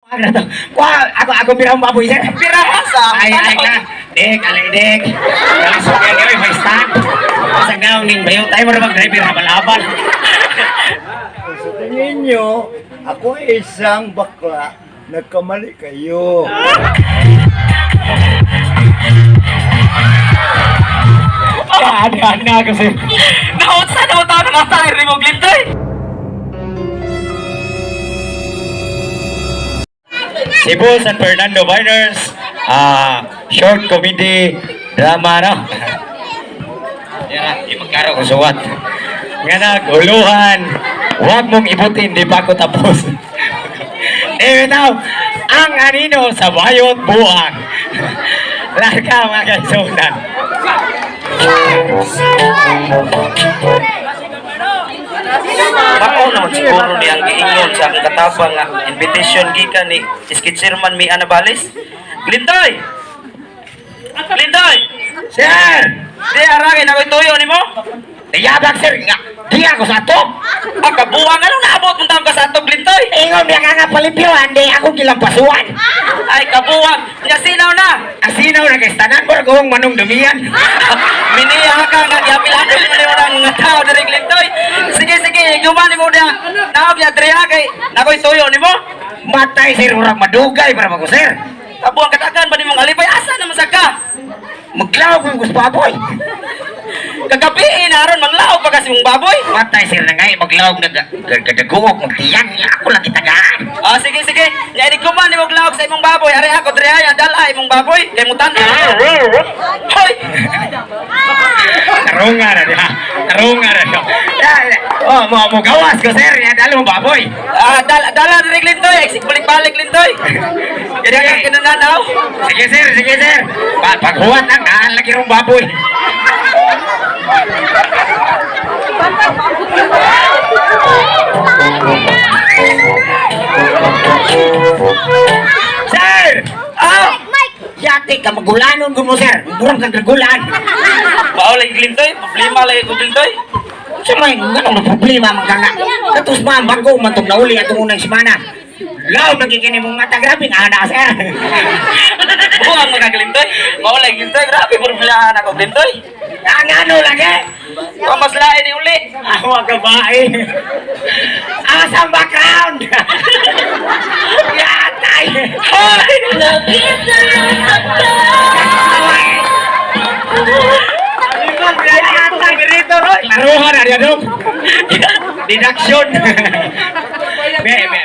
Ano to? Ako pirang baboy sir. Pirasa. Ay ka. Dek, alay dek. Langsung yan yun, may stand. Sa gaw ning bayo tayo mo na mag-driver na balaban. Sa tingin nyo, ako isang bakla. Nagkamali kayo. Ada ako sir. Nautsa na utaw na tayo rin mo glintoy. Cebu San Fernando Miners. Short comedy drama no. Yan, di magkaro ko suwat. Nga naguluhan. Huwag mong ibutin, di pa ako tapos. Now, ang anino sa bayot buwang. Larga mga kaisunan. Mao naman siguro ni ang giingon sa akong katabang nga invitation gikan ni Skitcherman Mi Anabales. Glintoy! Glintoy! Sir! Di arangin ako ituyo nimo. Nayabag sir nga. Di ako sa to. Ang kabuang anong naabot mo tawag ka sa atong Glintoy? Ingon niya ka nga palipyohan, di ako gilampasuan. Ay kabuang, nga sinaw na. Ang sinaw na kastanan ko, kung manong dumiyan. Miniya ka nga yapil-apil mo nimo ng mga tao diri Glintoy. Sige sige, guman mo na. Naog ya diri kay nakoy tuyo nimo. Matay sir, urang madugay para ako sir. Kabuang katagan ba nimong alipay asa na masaka? Maglaw kong gusto baboy. Kagabiin aron manglaog pa kasi mong baboy. Matay sir na ngay, maglaw nagagugok, magtiyang niya ako lang kitagaan. Ah sige sige. Ya di kuman nimo glaog sa imong baboy. Ari ako diri ay dala imong baboy. Kay mutan. Hoy. Karunga na niya. Karunga na niya. Oh, mo gawas ko sir, ya dalo mo baboy. Ah dala diri Glintoy. Eksik balik-balik Glintoy. Kaya ka kinananaw. Sige sir, sige sir. Paghuwat lang, daan lagi rong baboy. Sir! Ah! Yate ka magulanon ko mo sir. Murang kang gagulan. Mao lagi Glintoy. Problema lagi ko Glintoy. Sa may ganong problema man ka nga. Katus man bago man itong nauli atong unang simana. Law nagkikini mong mata, grabe nga na sir. Buang mga Glintoy. Mao lagi Glintoy. Grabe problema na ko Glintoy. Ang ano lagi? Mas lain ni uli. Ako ang kabae. Asang background. Yatay. Hoy! Laruhan na yan dong. Deduction.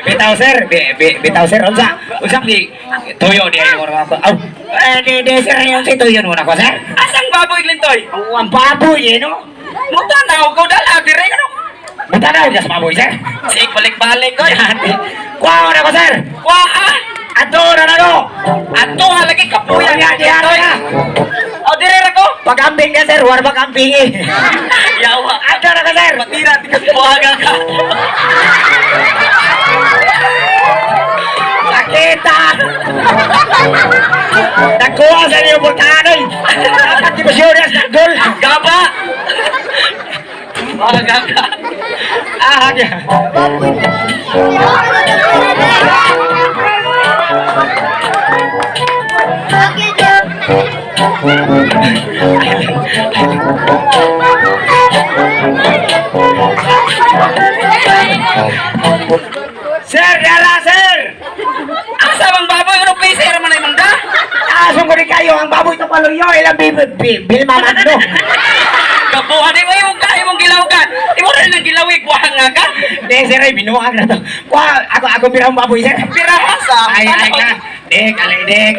Bitaw sir, bitaw sir, unsa di tuyo di ay orang ako. Aw, di sir yung si tuyo mo na ko sir. Asang baboy Glintoy? Ang baboy no. Mutanaw ko dala dire ano? Matanaw ka sa baboy sir. Sige balik-balik ko. Kuha na ko sir. Kuha! Ato na na ko. Ato halagi kapuyan Yan, nga Glintoy. O dire ra ko. Pag-ambing ka sir, war pag-ambing eh. Yawa. Ato na ka sir. Matira ti kapuaga ka. Sakita! Nakuha sa inyo bultanan! Dapat di ba siya ulit sa gol? Gaba! Aga ka. Ah, niya. Sir, yala sir! Asa bang baboy ano pisi ra man ay manda? Asong ko rin kayo, ang baboy ito paluyo, ilang bilma magno. Kabuhan mo imong ka imong gilawgan. Imo rin ang gilawig wahang nga ka. Hindi, sir, ay binuang na to. Ako pirang baboy, sir. Pirasa. Ay ka. Dek, alay dek.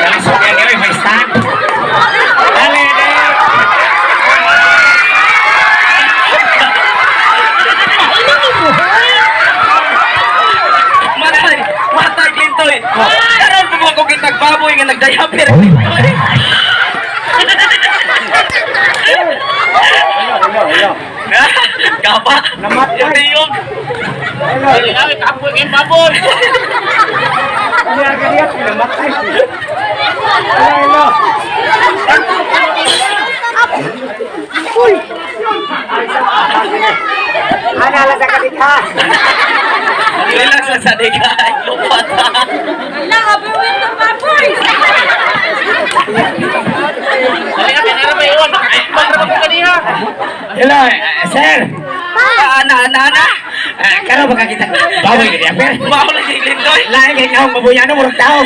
Langsung yan yun, may stand. Alay dek. Matay Glintoy. Karon pa mo ko kitag baboy nga nagdayapir. Gaba. Namatay yung. Ay, kapoy kay baboy. Namatay. Uy! Ano sa kadikha? Relax lang sa digay. Lupat. Hello, sir. Ana. Kano baka kita baboy gini aper? Mao lagi Glintoy. Lain kay naong babuyano murag tao.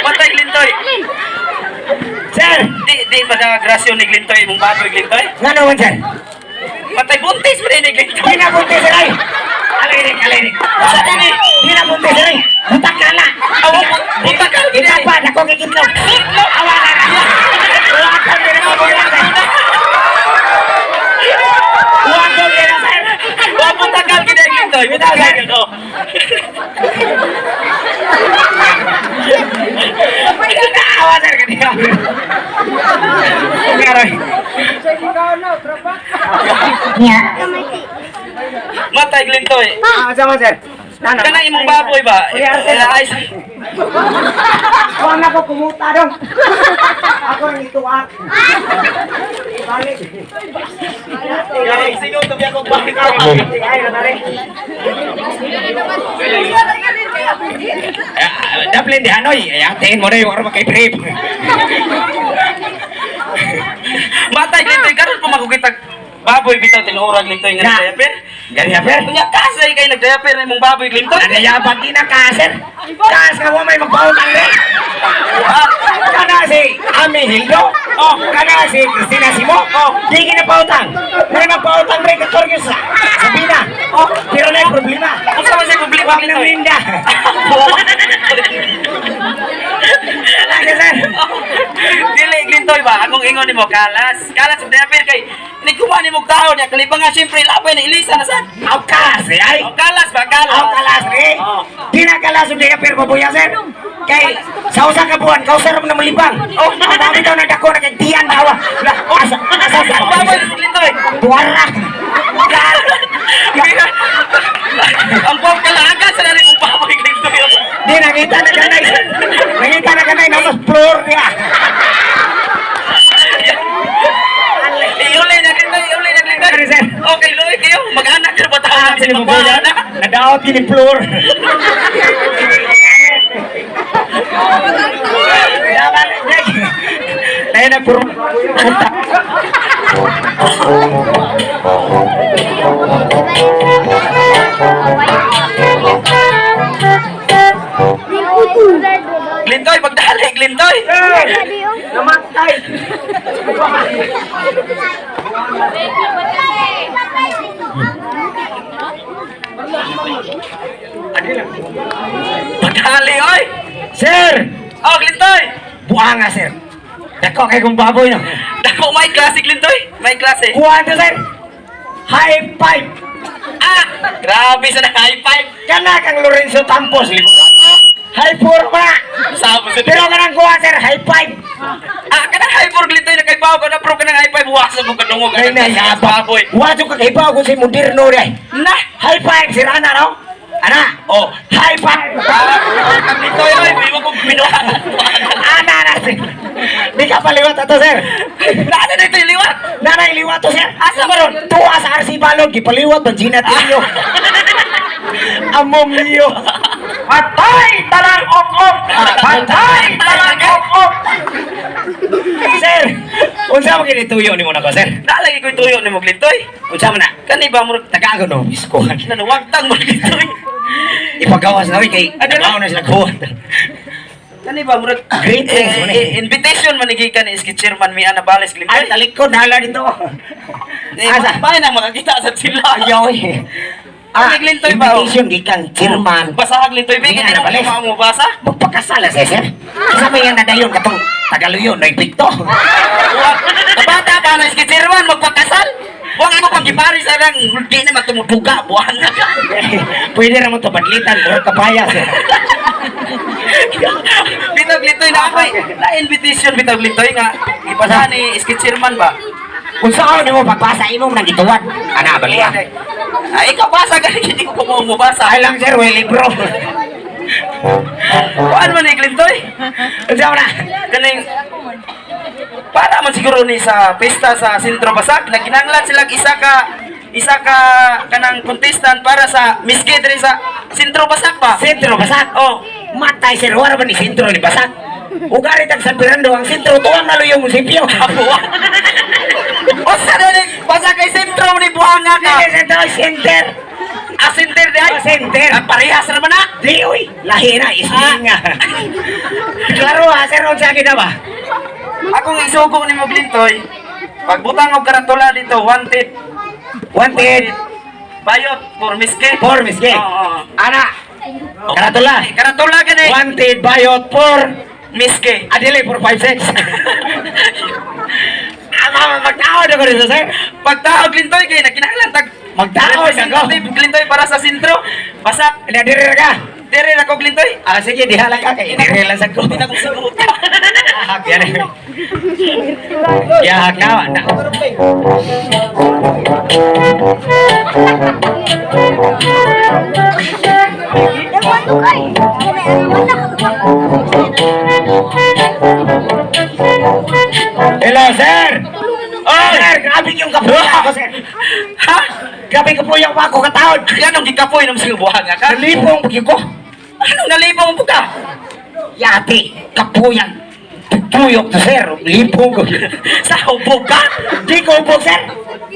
Patay Glintoy. Sir, Di ba na grasyon ni Glintoy mong baboy Glintoy? ngano man sir? Patay buntis pa rin ni Glintoy. Di na buntis sir ay. Kalirik. Sa dini. Di na buntis sir ay. Butak ka na. Awo buta ka gid. Kita pa, dako kikitlog. Awala na. Wakal gini babuyano sir. Wakal gini sir. Wa buta ka gid Glintoy. Bitaw sa ko. Awa sir kaniya. Ngaroy. Matay Glintoy. Sama sir. Kana imong baboy ba? Ay, Huwag na ko kumuta dong. Ako rin ito ah. Balik. sige to biya ko balik. Ay, natari. Daplin di Hanoy. Ayatin mo na yung araw makay-trip. Matay Glintoy karon pa makukita baboy bitaw tinuorag Glintoy nga Na. nagdayaper. Gani aper? Kunya kasay kay nagdayaper imong baboy Glintoy. Nagayabang di na kaser. Kas ka mo may magpautang rin. Kana si Ami Hildo. Oh, kana si Cristina Simo. Oh, di kinapautang. May magpautang rin katorgyo sa Sabina. Oh, pero na yung problema. Unsa man sa problema Huwag nang Glintoy? linda. Ano sir? Dili Glintoy ba akong ingon nimo kalas. Kalas sa dayaper kay niguba nimo tao niya kalipa nga syempre labay na ilisa na sad. Aw kalas eh ay. O kalas ba kalas? Aw kalas eh. Di na kalas yung dia pero babuya sir. Kay sa usa ka buwan, kausar mo na malibang. Oh, ang dami daw na dako na kay tiyan daw. Asa Baboy Glintoy. Buwara. Ang pop kalaga sa rin mong baboy Glintoy. Di nakita na kanay. Nakita na kanay na mas floor niya. Iulay na Glintoy, iulay na Glintoy. Ano, sir? Okay, Loy kayo. Mag-anak ka ba tayo sa Sino mga babuya? anak? Nadaot kini floor. Dapat Dahil na puro punta. Glintoy, pagdali, Glintoy. Namatay. Pagdali, oy. Sir! Oh, Glintoy. Buanga sir. Dako kay kong baboy no. Dako, may klase, Glintoy. May klase. Kuha to sir. High five. Ah, grabe sa high five. Kana kang Lorenzo Tampos libo. High four pa. Sabo sa Pero kanang kuha sir, high five. Ah, kanang high four Glintoy na kay Pao ka na pro kanang high five wasa mo kadungog Ay na ya baboy. Wajo ka kay bago si moderno rin. Na. High five sir ana no. Ana, oh, high five. Ah, Glintoy, oy, may mo kong binuha. Ana na sir. Di ka paliwat ato sir. Nada dito yung liwat. Nanay liwat to sir. Asa ba ron? Tuwa sa RC Balog, gipaliwat ba Gina Tilio. Among niyo. Patay talang op-op. Patay talang op-op. Sir, unsa mo kinituyo ni mo na ko sir? Nalagi ko tuyo ni mo Glintoy. Unsa mo na? Kani ba mo Tagago no, iskohan. nanuwagtang mo Glintoy? Ipagawas na kay ano na sila kuha. Kani ba mo Greetings, man eh. invitation manigikan ni Iski Chairman mi Ana Bales Ay, Glintoy. talikod hala dito. Asa? Asa? Bayan ang makakita sa sila. Ayaw eh. Ay, Glintoy ba? Invitation gikan chairman. Basa Glintoy, bigyan Ana din Bales. mo basa. Magpakasala sa sir. Isa ba yan nadayon katong Tagaluyon no ipikto. Kabata pa na Iski Chairman magpakasal. Buwan mo pag ipari sa nang hindi naman tumutuga, buwan na ka. Pwede naman to badlitan or kapaya sir. Bitaw Glintoy na ako na-invitation Bitaw Glintoy nga. Ipasa ni Iski Chairman ba? Kung saan mo pagbasa imo nang gituwad. Ana baliya. Ay, ikaw basa ka, hindi ko pa mo basa. Ay lang sir, well libro. Kuan man ni Glintoy? Unsa mo na? Kaning para man siguro ni sa pista sa Sentro Basak naginanglan sila isa ka kanang contestant para sa miskit rin sa Sentro Basak ba? Sentro basak. Oh, Matay sir, wala ba ni sentro ni basak? Ugarit ang San Fernando ang sentro tuwang nalo yung munisipyo. abuwa. O sa Basta kay sentro ni buhanga ka. Center. Center di ay. Center. Parehas naman na. Di, uy. Lahi na, isling nga. Klaro ha, sir, on sa akin na ba? Akong isugong ni Muglintoy. Pagbutang og karatula dito, wanted. Wanted. Bayot for miske. For miske. Oo. Ana. Karatula. Karatula gani. Wanted bayot for Miske. adili for 5-6. Magtaod ako dito, sir. Pagtaog Glintoy kay nakinahanglan tag Magtaod ako. Glintoy para sa sentro. Basak. Nadiri ka. Dire na ko Glintoy. Ah, sige, dihala ka kay diri lang sa ko. Hindi na kong sinuot. Ahak yan. Ya, kawan. Hello, sir. Oh, sir, grabe yung kapuya ako, sir. Ha? Grabe kapuya ko ako kataon. Yanong gikapoy ng mga buhanga ka? Nalipong pagi ko. Anong nalipaw mo ka? Yati, kapuyan. Tuyok to, sir. Lipong ko. Sa hubog ka? Di ko ubog, sir.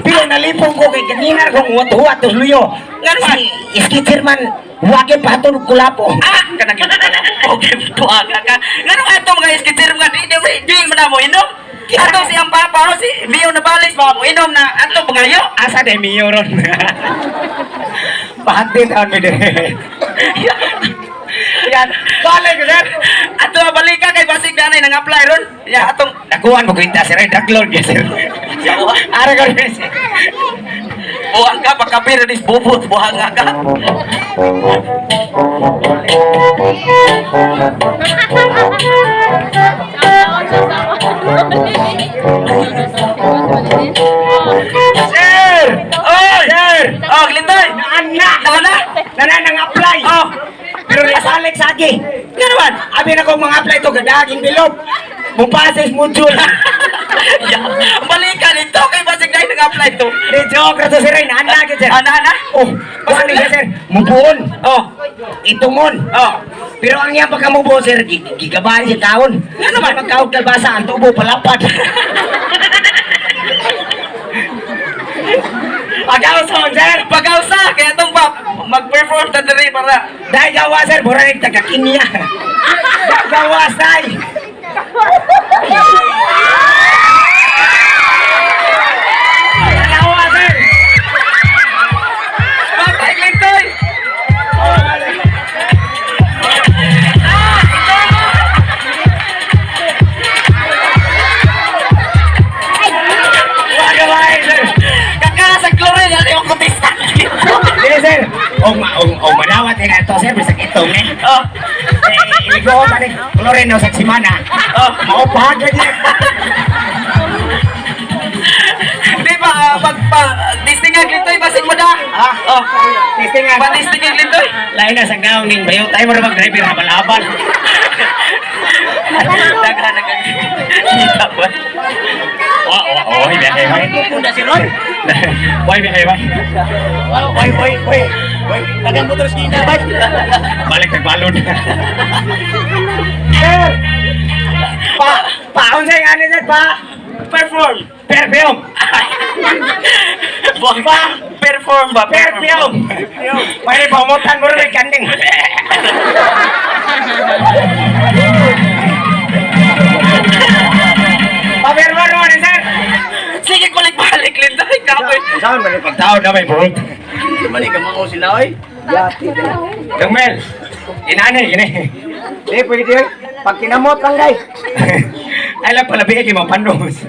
Pero nalipong ko kay kanina kung huwat-huwat to luyo. Nga naman. Si skitcher man, wagi pa ito kulapo. Ah! Kanang ito pala. Okay, buhanga ka. Nga nung ato mga iskitir mga di mo na mo inom? Ato si ang papa o si Mio na balis ba mo inom na ato pangayo? Asa de miyo ron. Pahanti taon mi dire. Yan, balik ko, sir. Ato balik ka kay basig nanay nang apply ron. Ya atong Nakuhan mo kwinta, sir. Ay, daglord ka, sir. Ara ko, sir. buhang ka pagkapira dis bubot buhanga ka. Sir! Oy! Sir! Oh, Glintoy! Naanak! Nana? Nananang apply! Oh! Pero nasalik sa agi. Nga naman! Abi na kong mga apply to gadaging bilog. Mupasis module. Ya, balikan ito kay basig na nang apply to. Di joke na to, sir. Ay, naanak yun, sir. Ana? Oh, basta niya, sir. Mubuon. Oh! Itumon. Oh! Pero ang yan pagkamubo, sir, gigabahan si taon. Ano naman? Magkaog kalbasa, ang tubo, palapad. Pagkauson, sir. Pag-ausa kaya itong mag-perform ta diri para Dahil gawa, sir, buranig tagakinya. Gawa, say. Gawa, sir. Patay Glintoy! Gawa, sir. Kakasag Chlorine yan yung kutista. Sige, sir. O manawat nga ito, sir. Bisa itong, eh. Oh! Iligo ko tani. Klorin na sa simana. Oh! Maupahag lagi. Di ba, pag-testing nga Glintoy, basig mo na? Ah, Oh! testing nga. Pa-testing nga Glintoy? Lain na sa gaong ning bayo. Tayo mo na mag-driver na balaban. Daghan na kang hitawan. Oh, hindi kayo. Pupunda si Ron. Why, hindi kayo. Why. Tagang motor skina ba? Balik nagbalon. Sir! Paon sa'yo nga sir, pa. Perform. Perfume. Ba? Perform ba? Perfume. May pamutan mo rin kanding. Paperman mo rin, sir. Sige, balik-balik Glintoy. Kapoy. Saan ba rin pagtaon na may buhol? Mali ka mga sila, oy. Yung Mel, inanay, gini. Hindi, pwede yun. Pag kinamot lang, guys. Ay lang pala, bigay mo panos.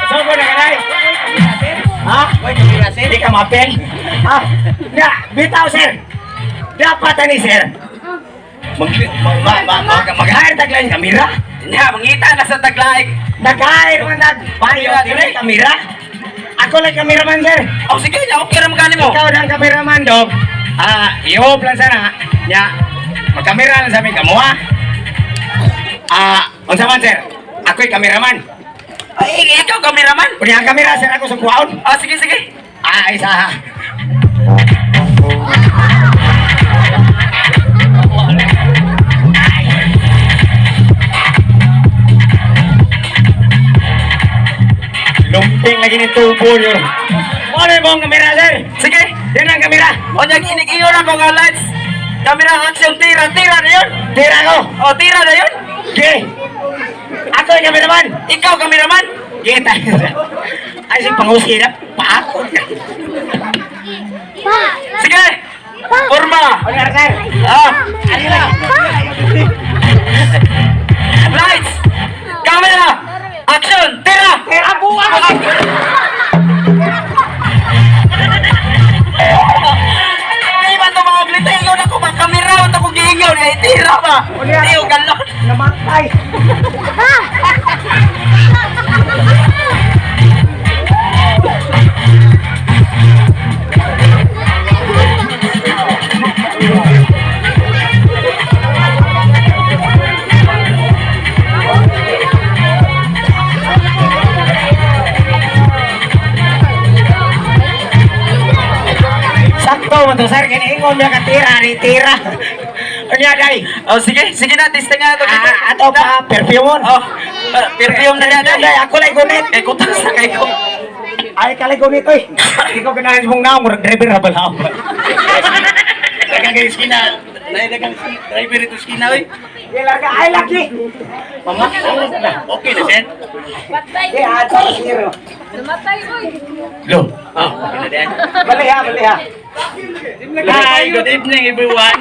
Saan ko na, guys? Ha? Hindi ka mapel? Ha? Na, bitaw, sir. Dapat ani, sir. Mag-hire taglayin kamera. Nya, mangita na sa taglaik. Nag-hire man bayo din kamera. Ako lang kameraman, sir. Oh, sige, nya, okay ra magani mo. Ikaw ng kameraman, dog. I-hope lang sana. Nya, magkamera lang sa amin kamuha. Unsa man, sir? Ako'y kameraman. Ay, ikaw kameraman. Kung yung kamera, sir, ako sa kuwaon. Ah, sige, sige. Isa. Lumping ini tubo yun. Ano yung mong kamera, sir? Sige. Yan ang kamera. O niya inigiyon ako nga lights. Camera action tira na yun. Tira ko. O tira na yun. Okay. Ako yung kameraman. Ikaw cameraman. Kita. Ay, si pangusir na. Paakot ka. Sige. Forma. Ano yan, sir? Ah. Ano na? Lights. Camera. Action. Tira. Tira buwan. Di ba ito mga blita? Ingaw na ko ba? Kamera. Ito ko giingaw. Tira ba? Tiyo galon. Namatay. Sakto mo to, sir. Kiniingon niya ka tira. Ano yan, day? Oh, sige. Sige na. Testing nga ito. Ato pa, perfume. Oh. Perfume na yan. Day, ako lang gunit. Eh, kutas na kayo. Ay, kalay gunit, oy. Hindi ko ganahin mong naong, murag driver na bala. Dagang skina. Dagang driver ito skina, oy. Ilar ka, ay, laki. Mama, Okay na, Sen. di, ato, zero. Namatay ko eh. Lo. Oh, okay na din. Bali ha. Hi, good evening everyone.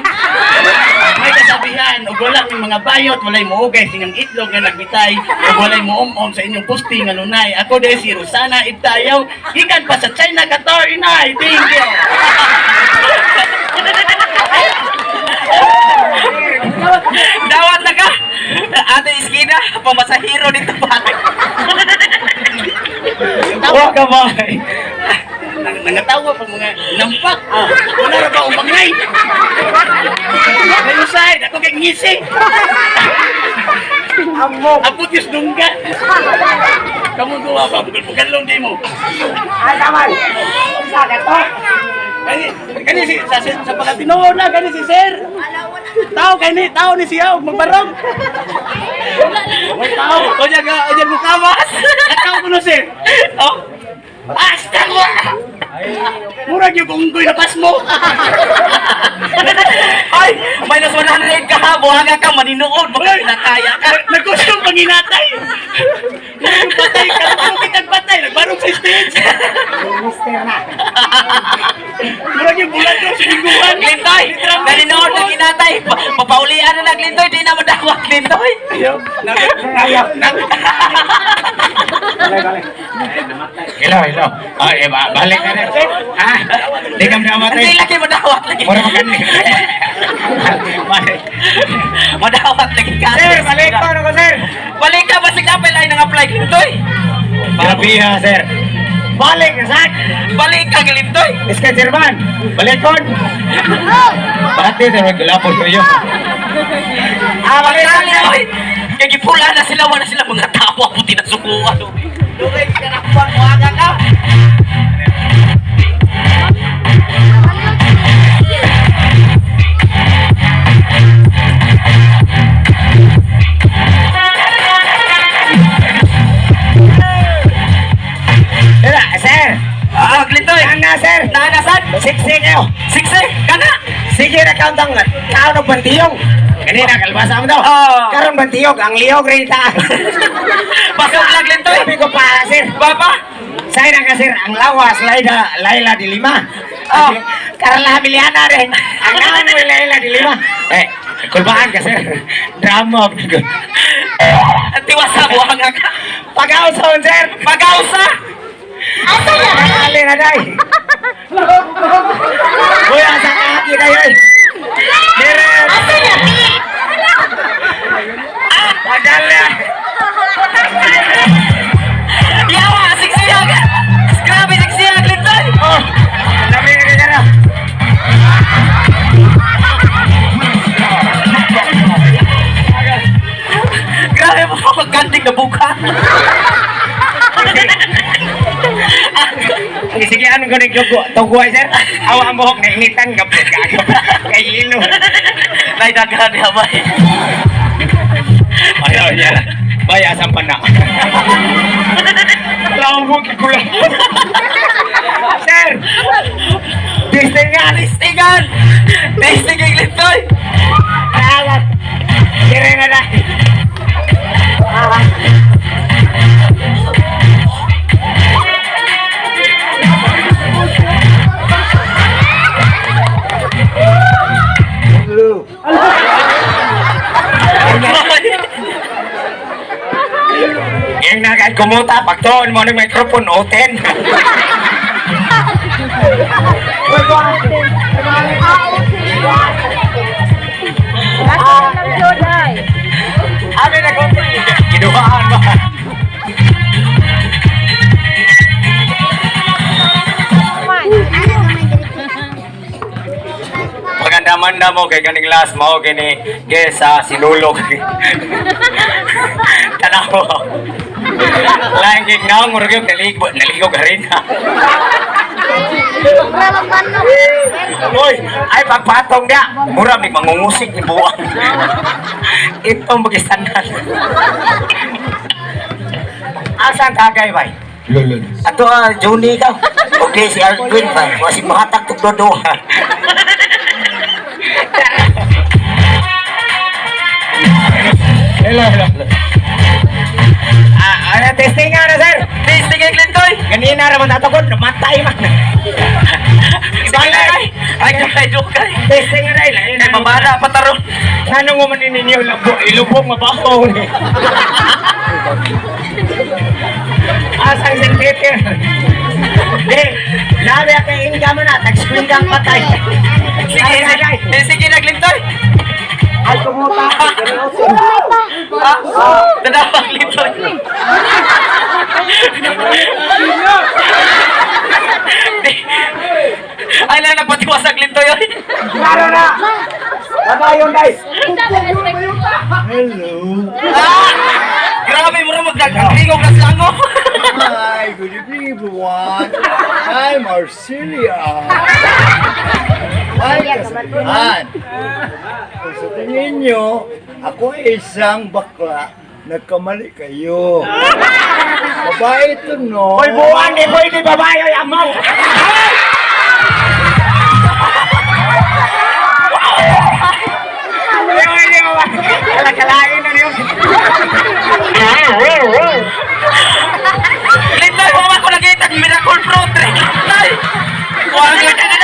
May kasabihan, ug wala may mga bayot, walay muugay sining itlog nga nagbitay, ug walay muom-om sa inyong posting nga lunay. Ako dai si Rosana Ibtayaw, gikan pa sa China, Qatar, inay. Thank you. Dawat na ka. Ate Iskina, pamasahero dito ba? Tawa ka ba? Nangatawa pa mga nampak. Wala ra ba umangay? Kayo side, ako kay ngisi. Amo. Abot yung dunggan. Kamu duwa pa, bugal-bugalong di mo. Ay, naman. Isa ka to. Kani si sa Palatino na, kani si Sir. Tao ni siya, magbarog. May tao. O dyan mo kamas. Tao ko no, Sir. Oh. Basta ko! Murag yung unggoy na pas mo! Ay! Minus 100 ka ha! Buhaga ka! Maninood! Baka nakaya ka! Nagkusong panginatay! Patay ka! Parang kitang patay! Nagbarong sa stage! Mister na. Murag yung bulan ko! Siniguan! Glintoy! Maninood na kinatay! Papaulian na na Glintoy! Di na madawat Glintoy! Ayaw. Balik. Hello. Ay, balik ka na. Ha? Di ka namatay. Hindi lagi madawat lagi! Mura magani. Balik. Madawat lagi ka! Sir, balik ko. Ano ko, sir? Balik ka! Basig apply line ng apply Glintoy! Grabe ha, sir. Balik ka, sir. Balik ka Glintoy! Iska, sir man. Balik ko. Bakit sir? Magulapos ko yun. Balik ka Glintoy! Kaya gipula na sila, wala sila mga tawa puti na sukuan. Lugay ka na kuwan mo aga ka! Sir. Glintoy! Kana, sir. Naanasan? Siksi kayo. Siksi! Kana! Sige na countang kaon ng bantiyong. Kanina, kalbasa mo daw. Oo. Karon bantiyog, ang liyog rin taas. Pasok na Glintoy! Sabi ko pa, sir. Papa! Say na ka, sir, ang lawas, Laila di Lima. Oh. Karla Biliana rin. Ang naman mo, Laila di Lima. Kulbaan ka, sir. Drama. Tiwasa mo aga ka! Pag-ausaw, sir. Pag-ausa! Asa na? Nakali na, day. Uy, asa ka, hati kayo, eh. Diret. Tagal na. Yawa! Siksiya ka! Grabe siksiya Glintoy! Oh, dami ka ka na. Grabe mo magkanting na buka! Sige, anong ko nagtuguay, sir? Awa mo, kainitan, gabot ka. Kay ilo. Naidaghan niya ba eh? Ayaw niya. Bayasan pa na. Alam mo, kikulang. Sir! Distingan! Tistingan! Tisting ang Glintoy! Alat! Kira na na! Yung nagad kumuta, pagtuon mo ng microphone, oten. Abi na kung kinuhaan ba? Maganda-manda mo kay kaning last mo kini guys sa sinulog. Tanaw. Lain gig naong murag yung naligo ka rin. Uy, ay pagpatong dia. Mura may mangungusik ni buwang. Itong magistandan. Asan tagay bay? Lolo. Ato Juni ka. Okay si Arvin ba? Masih mahatag tugdo. Hello. Testing nga na sir. Tisting ang Glintoy! Ganina naman natakot, namatay man. Balay! Ay, joke kay! Testing nga na ilayin. Ay, mabada pa taro! Nanong mo man ninyo ilubong mabaho ni. Asang senteter. Di, labi ka income na, tag-screen kang patay. Sige, sige! Sige na Glintoy! Ay, kumuta. Nadawang Glintoy! Ay, na nagpatiwas ang Glintoy! Ay! Klaro na. Babayon guys. Ah! Grabe mo rin magdagdingog na slango! Hi, good evening everyone. I'm Marcelia. Ay, kasabihan. Kung sa tingin nyo, ako ay isang bakla. Nagkamali kayo. Babae ito, no? Hoy, buwan ni boy ni babae ay amaw. Kalakalain na niyo. Glintoy, huwag ako nakita ang miracle fruit! Glintoy! Huwag ka na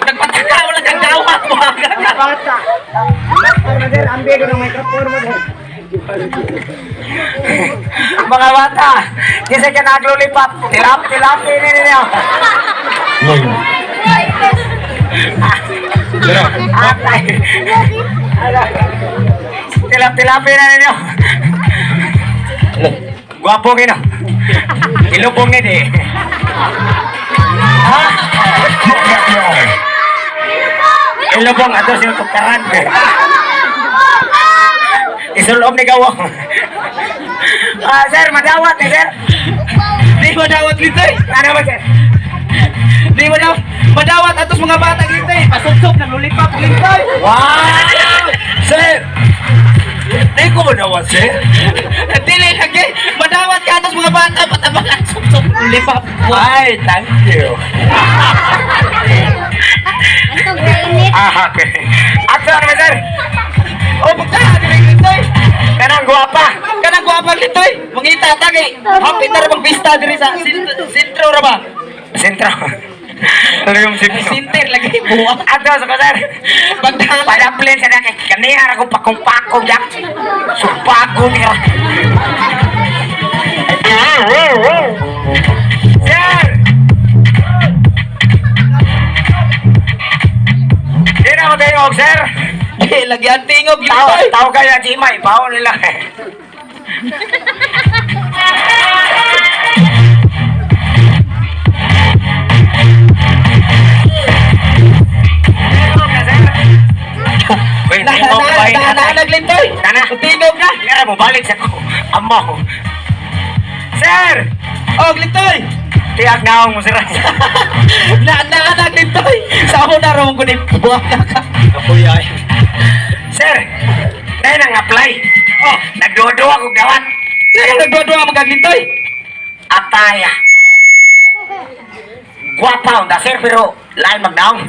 nagpatakaw lang ang gawat mo! Bata. Ano sir, ambil ko ng microphone mo sir. Mga bata, kasi ka naglulipap. Tilap-tilapi ninyo. Lolo. Atay. Tilap-tilapi na ninyo. Gwapo kino. Ilubong ni di. Ha? Ilubong ato sino tukaran. Isulom ni gawang. Sir, madawat eh, sir. Di mo dawat Glintoy! Ano ba, sir? Di mo dawat! Madawat atos mga bata Glintoy! Pasuksok, naglulipap Glintoy! Wow! Sir! Di ko madawat, sir? Dili lagi! Madawat ka atos mga bata! Patabakan, suksok, lipap! Ay, thank you. Okay. Ato naman, sir. O, pagkahan ni Glintoy! Kanang guwapa. Kanang guwapang Glintoy! Mangita tagay! Hapit na rin mag-pista diri sa sentro ra ba? Sentro. Ano yung sentro? Sinter lagi buwak! Ato sa ko, sir. Pagdahan! Padaplin sa nakik. Kanina ako pakong-pakong yak. Supago niya. Sir! Di na ako tingog, sir. Lagi ang tingog Tao, Glintoy! tao kaya Jimay. Bawo nila. Wait, tingog ka ba? Nahanag Glintoy! Kana? Tingog na! Kaya mo balik sa ko. Amo. Sir! Oh, Glintoy! Tiyak na akong musiray. Nahanag Glintoy! Sa ako na rin ko ni buwak ka! Apoy ay. Sir! Dahil nang apply. Oh, nagduwa-duwa kong gawat. Sino nagdua-dua mga Glintoy? Ataya. Guwapa unta sir pero lain magnaong.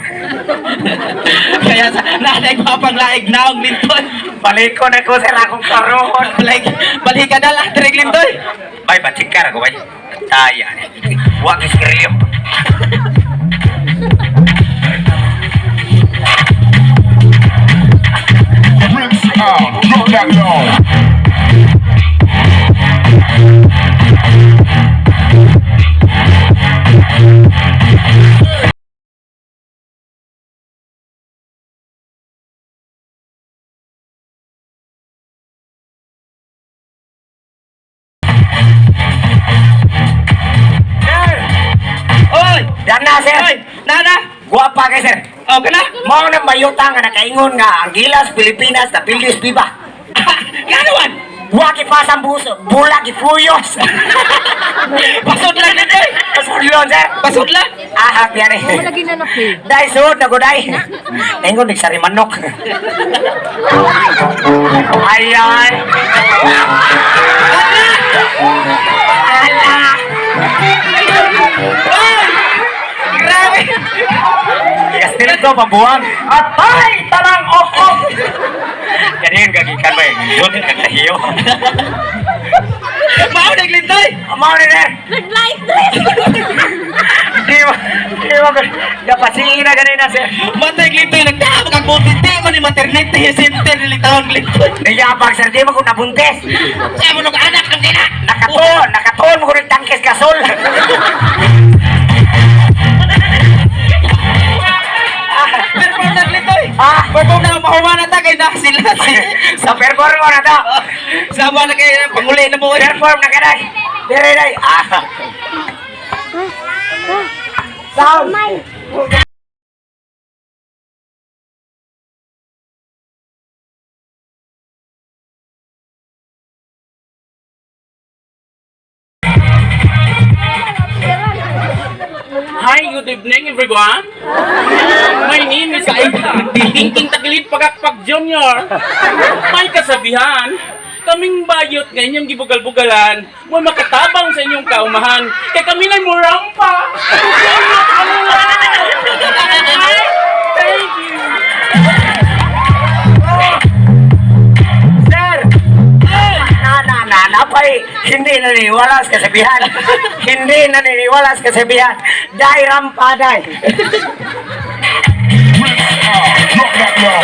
Kaya sa nanay ko pang laig naong Lintoy. Balik ko na ko sir akong karon. Balik ka na lang, Direk Lintoy. Bay batsikar ako bay. Ataya. Wa kiskrilyo. Drop that low. Sir! Oy! Dana sir! Oy! Nana! Guwapa kay sir! Oh, kana? Mao na bayuta nga nakaingon nga ang Gilas, Pilipinas, na Pilius Viva. Kanuan! Waki pa sa buso, bulag ifuyos. Pasod lang na day! Pasulyon sir! Pasod lang! Ahak yan eh. Wala ginanap eh. Dai suod na guday. Ingon ni sari manok. Ayan. Ala. Grabe! Kastil ko pambuang. Atay tanang okok. Ganyan kagikan ba eh. Yun kakahiyo. Mao Lintoy! Mao ni sir. Nag-live Di mo napasiin na ganina sir. Matay Lintoy, nagtama kang buntis. Di mo ni maternity yung center nilitawang Lintoy. Niyapag sir, di mo ko nabuntis. Sa'yo mo nung anak ang kina! Nakatuon mo ko rin tangkis gasol. Perform na Lintoy! Ah, Perform na mahuman na tagay na sila. sa perform mo na to. Sama na kayo ng panguli na mo. Perform na kanay. Dire day. Ah. Sound. Hi, good evening everyone. My name is Tingting Taglit Pagakpag Junior. May kasabihan, kaming bayot nga inyong gibugal-bugalan, mo makatabang sa inyong kaumahan, kay kami na'y murampa. Thank you. Sir. Napay hindi naniniwala sa kasabihan. Hindi naniniwala sa kasabihan. Dai rampa dai. Drop that low.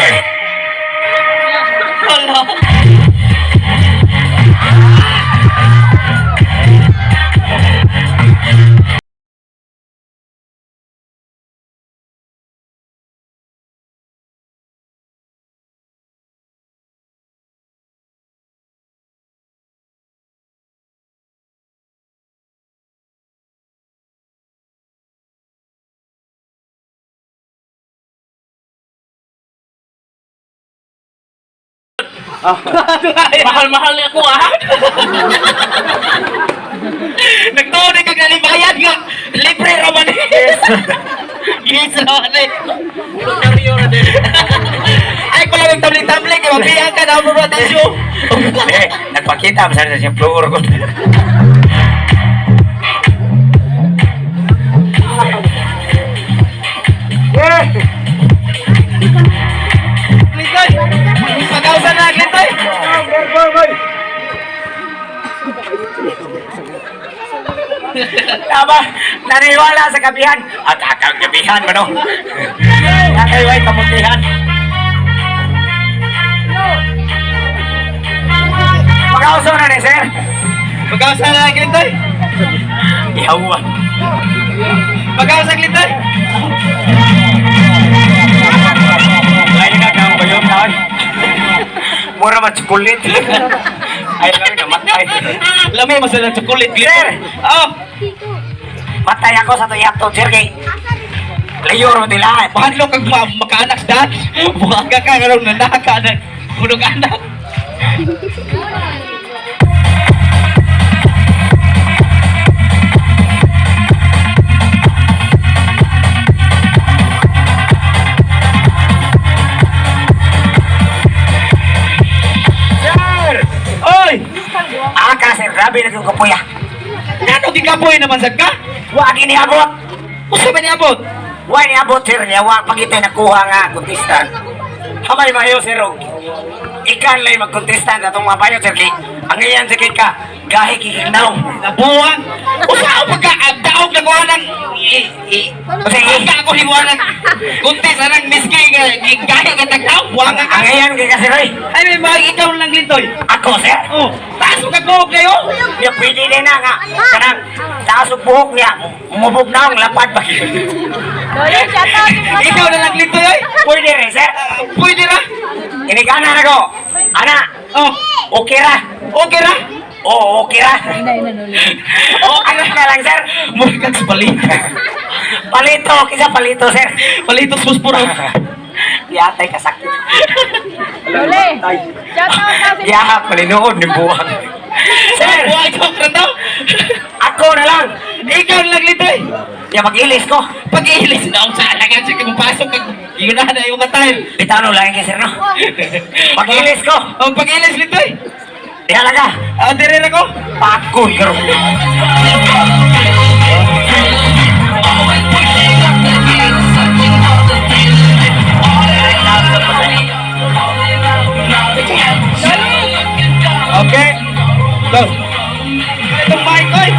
Mahal-mahal niya ako ah. Nagtunay kag nalibayad nga. Libre raman eh. Yes raman eh. Ay ko lang tabli-tabli kay mabiyan ka na mo ba tayo. Nagpakita ang sa siyang floor ko. Lintoy. Pagkausan na Lintoy. Tama, naniwala sa kabihan. At akang kabihan mo no. Nakaiway kamutihan. Pagkauso na ni sir. Pagkausan na Lintoy. Ihawan. Pagkausan Lintoy. Ay nagang bayom na. Mura man tsukulit. Ay lang namatay. Lamay mo sa chocolate Sir! Lintoy. Oh, Matay ako sa tuyato, sir kay. Layor mo nila. mahadlo kag makaanak dad. Buhaga ka karon na nakaanak. Bulog anak. Sir! Oy! Aka sir, grabe na yung kapuya. Ano Ikaw gikapoy naman sa ka? Wa giniabot. Usa ba niabot? Wa niabot sir niya, wa pagitay nakuha nga kontestan. Hamay mayo sir. Ikan lay magkontestan atong mga bayo sir kay ang iyan sa ka gahi kikinaw. Nabuwang. Usa ako pagka-daog na kuha ng... Pagka ako hiwa ng... Kuntis anang miski nga gaya ka tagdaog. Buwang Ang iyan kay kasi Roy. Ay, may mga ikaw lang lintoy. Ako sir. Oh, taas mo kagbuhog kayo. Niya pwede din na nga. Kanang taas og buhok niya. Mumubog na ang lapad ba. Lolo, shout out. Ikaw na lang lintoy ay. Pwede rin sir. Pwede na. Inigana na ko. Ana. Oh, Okay ra. okay ra. Oo, okay ra. Okay Ano na lang sir? Mura kang sa palito. Palito, kisa palito sir. Palitos muspura. Yatay kasakit. Lolo, shout out na si Yahat malinood ng buwang. Sir, buhay ko ka daw. Ako na lang. Ikaw na lang lintoy. Ya mag-ilis ko. Pag-iilis na ako sa alagan siya kung pasok ka. Yun na yung katahil. Bitano lang kay sir no. Mag-ilis ko. Ang pag-ilis lintoy. Dihala ka. Ang dirir ako. Pakoy karo. Okay. Go. Itong mic, oy.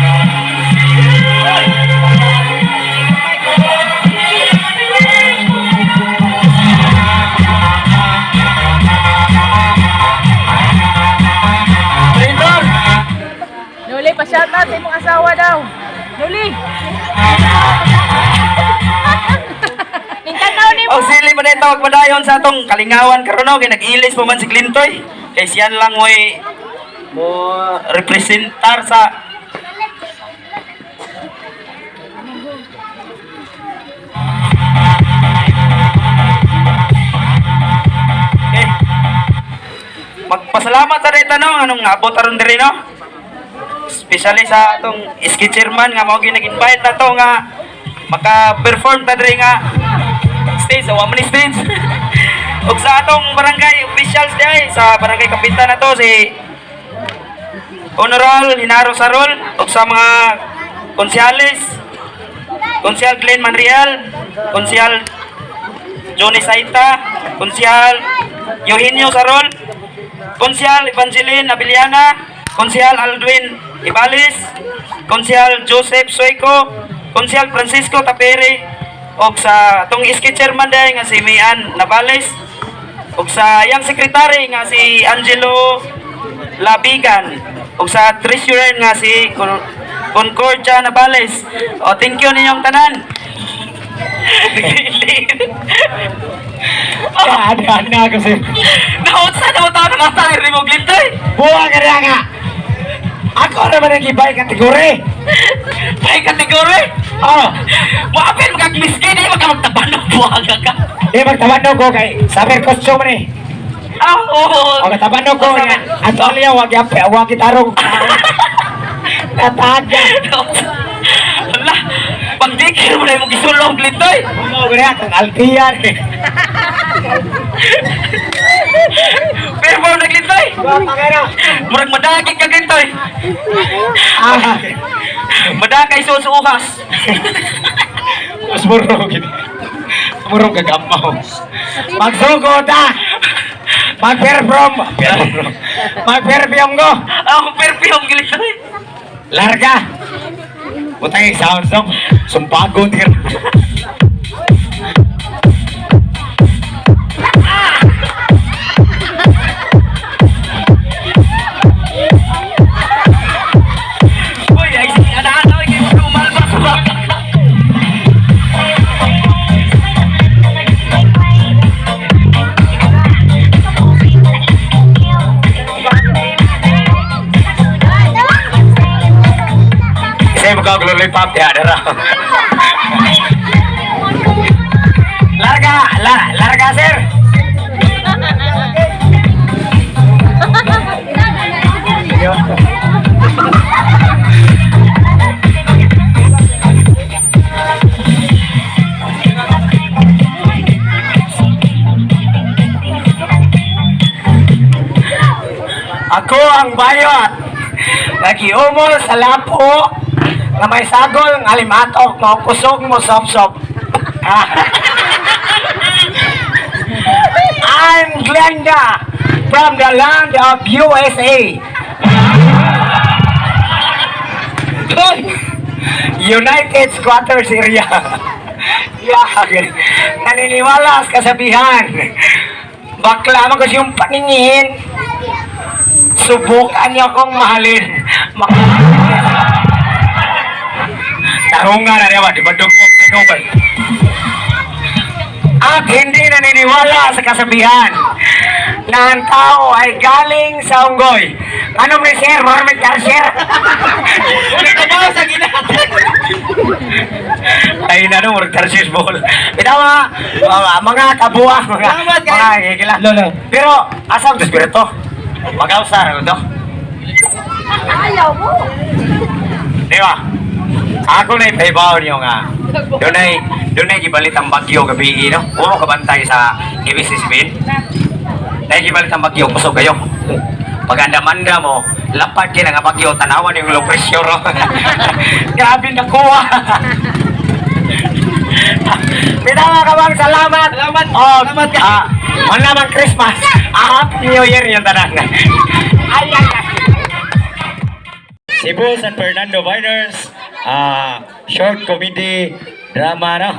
Traitor. Lolo, pa-shout out sa imong asawa daw. Lolo. Nintanaw ni mo. O sili mo dito magpadayon sa atong kalingawan karon no kay nag-ilis mo man si Clintoy. Kay siyan lang mo representar sa Okay. Magpasalamat sa dito no anong abot aron diri no. Especially sa atong iski chairman nga mao ginag-invite na to nga maka-perform ta diri nga stage sa Wamani stage. Ug sa atong barangay officials diay sa barangay kapitan na to si Honorable Hinaro Sarol ug sa mga konsyales Konsyal Glenn Manrial, Konsyal Johnny Saita, Konsyal Eugenio Sarol, Konsyal Evangeline Abiliana, Konsyal Aldwin Ibalis, Konsyal Joseph Soico, Konsyal Francisco Tapere, og sa tong iski chairman day nga si Mian Navales, og sa yang secretary nga si Angelo Labigan, og sa treasurer nga si Concordia Navales. O thank you ninyong tanan. Ada na kasi. Naunsa na mo taon nga tayo rin mo glintoy. Buwang ka nga. Ako naman ang ibay kategori. May kategori. Oh, Maapil magag-miskin eh, magkamagtabanong buhaga ka. di magtabano ko kay saber costume ni. Oo. O katabano ko nga. Ato liya wag yape, wag gitarong. Nataga. Ala, pagdikir mo na yung gisulong glintoy. Mo gaya kang altiyan. Pero mo na glintoy. Pagano. Murag madagig ka glintoy. Ah, Madagay susukas. mas murong gini. Murong kagamaw. Magsugod ah. Mag-perform. Mag-perform ko. Ako perfume glintoy. Larga. Butang yung sound song. Sumpagon dir. Uy, ay si ana-ana ay kayo lumalbas ba? Kasi magkaglollipop ya, dara. Larga, larga sir. Ako ang bayot. Nagiumol sa lapo nga may sagol, nga limatok, mo kusog mo sop-sop. I'm Glenda from the land of USA. United Squatters Area. Naniniwala sa kasabihan. Bakla man kasi yung paningin. Subukan niyo akong mahalin. Tarungan na naman, di ba dugog, tinubay. At hindi naniniwala sa kasabihan na ang tao ay galing sa unggoy. Ano may sir? Marmit ka sir? Hindi ko ba sa ginatan? Ay na no, tarsis ball. Ito mga kabuang, mga higila. Pero, asam to spirito? Mag-ausar, ano to? Ayaw mo. Di ba? Ako na ipahibaw niyo nga. Doon ay gibalit ang bagyo gabi, no? Puro kabantay sa ibisisbin. Dahil gibalit ang bagyo, kusog kayo. Pag andamanda mo, lapad ka na nga bagyo, tanawan yung low pressure. Grabe nakuha. Bitawa ka bang salamat. Salamat. Oh, salamat ka. Manamang Christmas. Happy New Year yung tanan. Ay. Cebu San Fernando Miners, short comedy drama, no?